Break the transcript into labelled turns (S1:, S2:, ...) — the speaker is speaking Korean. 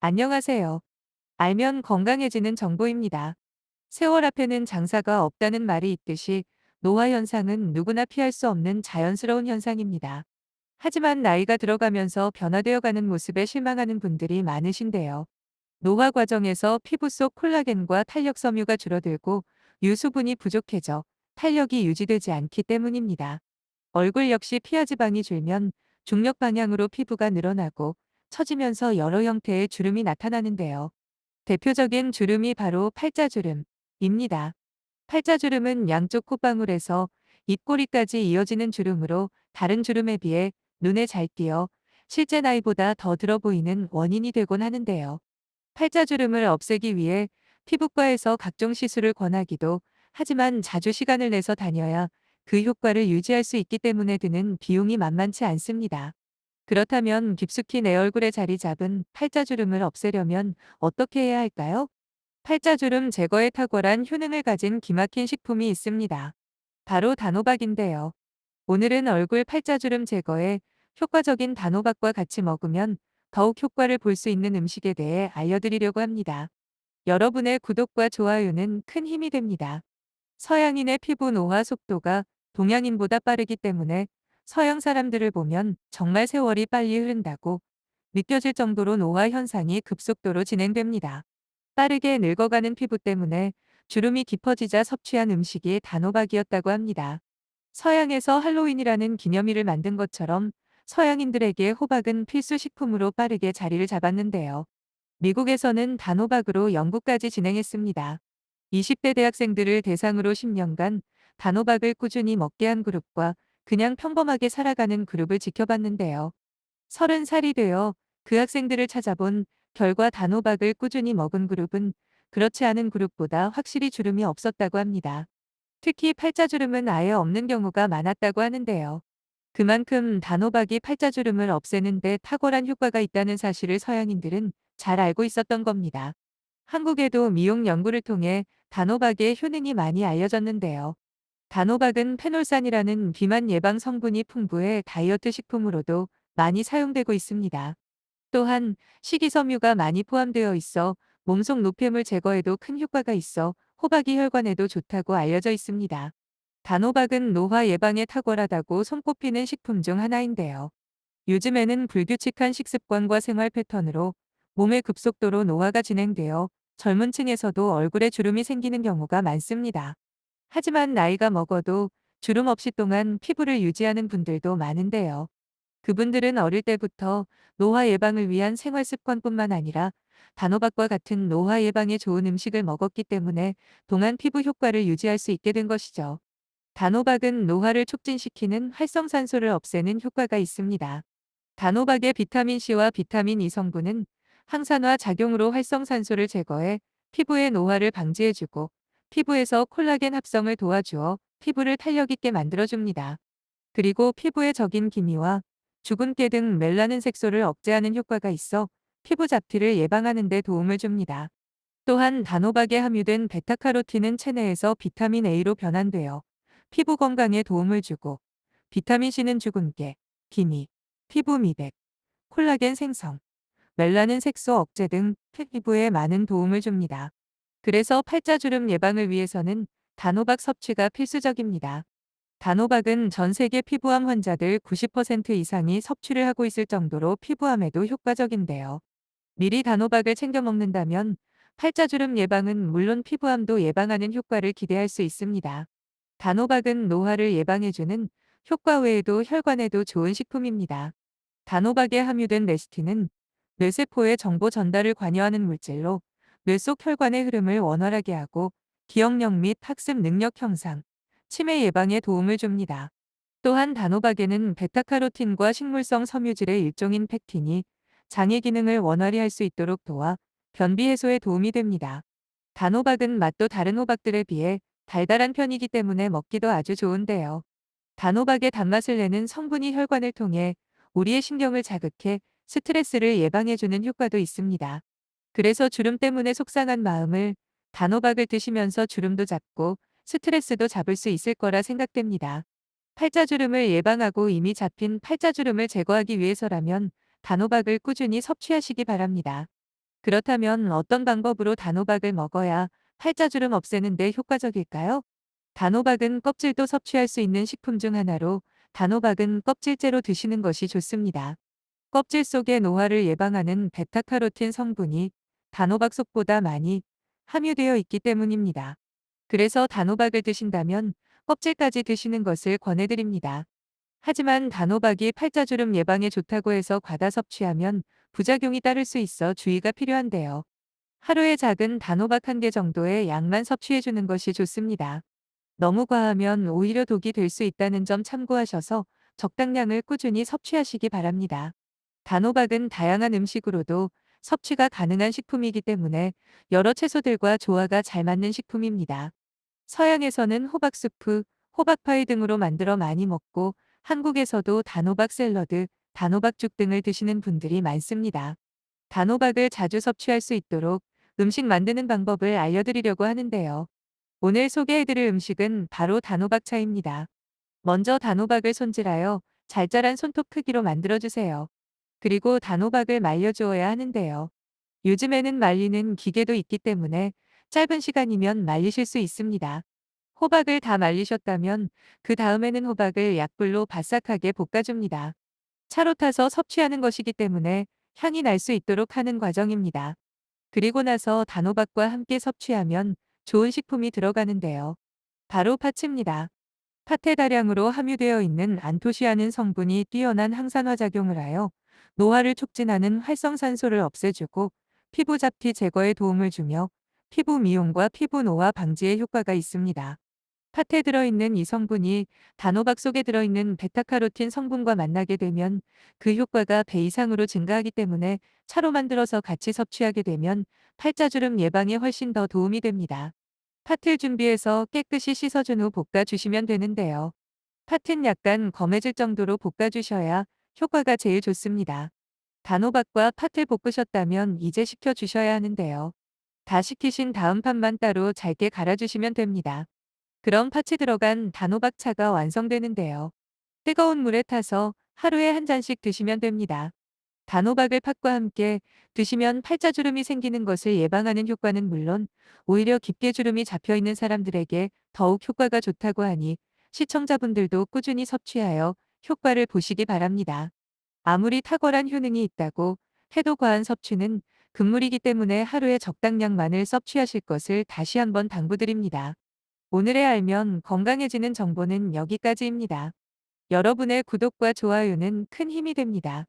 S1: 안녕하세요. 알면 건강해지는 정보입니다. 세월 앞에는 장사가 없다는 말이 있듯이 노화 현상은 누구나 피할 수 없는 자연스러운 현상입니다. 하지만 나이가 들어가면서 변화되어 가는 모습에 실망하는 분들이 많으신데요. 노화 과정에서 피부 속 콜라겐과 탄력 섬유가 줄어들고 유수분이 부족해져 탄력이 유지되지 않기 때문입니다. 얼굴 역시 피하 지방이 줄면 중력 방향으로 피부가 늘어나고 처지면서 여러 형태의 주름이 나타나는데요. 대표적인 주름이 바로 팔자주름입니다. 팔자주름은 양쪽 콧방울에서 입꼬리까지 이어지는 주름으로 다른 주름에 비해 눈에 잘 띄어 실제 나이보다 더 들어 보이는 원인이 되곤 하는데요. 팔자주름을 없애기 위해 피부과에서 각종 시술을 권하기도 하지만 자주 시간을 내서 다녀야 그 효과를 유지할 수 있기 때문에 드는 비용이 만만치 않습니다. 그렇다면 깊숙이 내 얼굴에 자리 잡은 팔자주름을 없애려면 어떻게 해야 할까요? 팔자주름 제거에 탁월한 효능을 가진 기막힌 식품이 있습니다. 바로 단호박인데요. 오늘은 얼굴 팔자주름 제거에 효과적인 단호박과 같이 먹으면 더욱 효과를 볼 수 있는 음식에 대해 알려드리려고 합니다. 여러분의 구독과 좋아요는 큰 힘이 됩니다. 서양인의 피부 노화 속도가 동양인보다 빠르기 때문에 서양 사람들을 보면 정말 세월이 빨리 흐른다고 느껴질 정도로 노화 현상이 급속도로 진행됩니다. 빠르게 늙어가는 피부 때문에 주름이 깊어지자 섭취한 음식이 단호박이었다고 합니다. 서양에서 할로윈이라는 기념일을 만든 것처럼 서양인들에게 호박은 필수 식품으로 빠르게 자리를 잡았는데요. 미국에서는 단호박으로 연구까지 진행했습니다. 20대 대학생들을 대상으로 10년간 단호박을 꾸준히 먹게 한 그룹과 그냥 평범하게 살아가는 그룹을 지켜봤는데요. 30살이 되어 그 학생들을 찾아본 결과 단호박을 꾸준히 먹은 그룹은 그렇지 않은 그룹보다 확실히 주름이 없었다고 합니다. 특히 팔자주름은 아예 없는 경우가 많았다고 하는데요. 그만큼 단호박이 팔자주름을 없애는 데 탁월한 효과가 있다는 사실을 서양인들은 잘 알고 있었던 겁니다. 한국에도 미용 연구를 통해 단호박의 효능이 많이 알려졌는데요. 단호박은 페놀산이라는 비만 예방 성분이 풍부해 다이어트 식품으로도 많이 사용되고 있습니다. 또한 식이섬유가 많이 포함되어 있어 몸속 노폐물 제거에도 큰 효과가 있어 호박이 혈관에도 좋다고 알려져 있습니다. 단호박은 노화 예방에 탁월하다고 손꼽히는 식품 중 하나인데요. 요즘에는 불규칙한 식습관과 생활 패턴으로 몸에 급속도로 노화가 진행되어 젊은 층에서도 얼굴에 주름이 생기는 경우가 많습니다. 하지만 나이가 먹어도 주름 없이 동안 피부를 유지하는 분들도 많은데요. 그분들은 어릴 때부터 노화 예방을 위한 생활 습관뿐만 아니라 단호박과 같은 노화 예방에 좋은 음식을 먹었기 때문에 동안 피부 효과를 유지할 수 있게 된 것이죠. 단호박은 노화를 촉진시키는 활성산소를 없애는 효과가 있습니다. 단호박의 비타민C와 비타민 E 성분은 항산화 작용으로 활성산소를 제거해 피부의 노화를 방지해주고 피부에서 콜라겐 합성을 도와주어 피부를 탄력 있게 만들어줍니다. 그리고 피부에 적인 기미와 주근깨 등 멜라닌 색소를 억제하는 효과가 있어 피부 잡티를 예방하는 데 도움을 줍니다. 또한 단호박에 함유된 베타카로틴은 체내에서 비타민 A로 변환되어 피부 건강에 도움을 주고 비타민C는 주근깨, 기미, 피부 미백, 콜라겐 생성, 멜라닌 색소 억제 등 피부에 많은 도움을 줍니다. 그래서 팔자주름 예방을 위해서는 단호박 섭취가 필수적입니다. 단호박은 전 세계 피부암 환자들 90% 이상이 섭취를 하고 있을 정도로 피부암에도 효과적인데요. 미리 단호박을 챙겨 먹는다면 팔자주름 예방은 물론 피부암도 예방하는 효과를 기대할 수 있습니다. 단호박은 노화를 예방해주는 효과 외에도 혈관에도 좋은 식품입니다. 단호박에 함유된 레시틴은 뇌세포의 정보 전달을 관여하는 물질로 뇌 속 혈관의 흐름을 원활하게 하고 기억력 및 학습 능력 향상, 치매 예방에 도움을 줍니다. 또한 단호박에는 베타카로틴과 식물성 섬유질의 일종인 펙틴이 장의 기능을 원활히 할 수 있도록 도와 변비 해소에 도움이 됩니다. 단호박은 맛도 다른 호박들에 비해 달달한 편이기 때문에 먹기도 아주 좋은데요. 단호박의 단맛을 내는 성분이 혈관을 통해 우리의 신경을 자극해 스트레스를 예방해주는 효과도 있습니다. 그래서 주름 때문에 속상한 마음을 단호박을 드시면서 주름도 잡고 스트레스도 잡을 수 있을 거라 생각됩니다. 팔자주름을 예방하고 이미 잡힌 팔자주름을 제거하기 위해서라면 단호박을 꾸준히 섭취하시기 바랍니다. 그렇다면 어떤 방법으로 단호박을 먹어야 팔자주름 없애는 데 효과적일까요? 단호박은 껍질도 섭취할 수 있는 식품 중 하나로 단호박은 껍질째로 드시는 것이 좋습니다. 껍질 속의 노화를 예방하는 베타카로틴 성분이 단호박 속보다 많이 함유되어 있기 때문입니다. 그래서 단호박을 드신다면 껍질까지 드시는 것을 권해드립니다. 하지만 단호박이 팔자주름 예방에 좋다고 해서 과다 섭취하면 부작용이 따를 수 있어 주의가 필요한데요. 하루에 작은 단호박 한 개 정도의 양만 섭취해주는 것이 좋습니다. 너무 과하면 오히려 독이 될 수 있다는 점 참고하셔서 적당량을 꾸준히 섭취하시기 바랍니다. 단호박은 다양한 음식으로도 섭취가 가능한 식품이기 때문에 여러 채소들과 조화가 잘 맞는 식품입니다. 서양에서는 호박수프, 호박파이 등으로 만들어 많이 먹고 한국에서도 단호박 샐러드, 단호박죽 등을 드시는 분들이 많습니다. 단호박을 자주 섭취할 수 있도록 음식 만드는 방법을 알려드리려고 하는데요. 오늘 소개해드릴 음식은 바로 단호박차입니다. 먼저 단호박을 손질하여 잘 자란 손톱 크기로 만들어주세요. 그리고 단호박을 말려주어야 하는데요. 요즘에는 말리는 기계도 있기 때문에 짧은 시간이면 말리실 수 있습니다. 호박을 다 말리셨다면 그 다음에는 호박을 약불로 바싹하게 볶아줍니다. 차로 타서 섭취하는 것이기 때문에 향이 날 수 있도록 하는 과정입니다. 그리고 나서 단호박과 함께 섭취하면 좋은 식품이 들어가는데요. 바로 파츠입니다. 팥에 다량으로 함유되어 있는 안토시아닌 성분이 뛰어난 항산화 작용을 하여 노화를 촉진하는 활성산소를 없애주고 피부 잡티 제거에 도움을 주며 피부 미용과 피부 노화 방지에 효과가 있습니다. 팥에 들어있는 이 성분이 단호박 속에 들어있는 베타카로틴 성분과 만나게 되면 그 효과가 배 이상으로 증가하기 때문에 차로 만들어서 같이 섭취하게 되면 팔자주름 예방에 훨씬 더 도움이 됩니다. 팥을 준비해서 깨끗이 씻어준 후 볶아주시면 되는데요. 팥은 약간 검해질 정도로 볶아주셔야 효과가 제일 좋습니다. 단호박과 팥을 볶으셨다면 이제 식혀주셔야 하는데요. 다 식히신 다음 팥만 따로 잘게 갈아주시면 됩니다. 그럼 팥이 들어간 단호박차가 완성되는데요. 뜨거운 물에 타서 하루에 한 잔씩 드시면 됩니다. 단호박을 팥과 함께 드시면 팔자주름이 생기는 것을 예방하는 효과는 물론 오히려 깊게 주름이 잡혀 있는 사람들에게 더욱 효과가 좋다고 하니 시청자분들도 꾸준히 섭취하여 효과를 보시기 바랍니다. 아무리 탁월한 효능이 있다고 해도 과한 섭취는 금물이기 때문에 하루에 적당량만을 섭취하실 것을 다시 한번 당부드립니다. 오늘의 알면 건강해지는 정보는 여기까지입니다. 여러분의 구독과 좋아요는 큰 힘이 됩니다.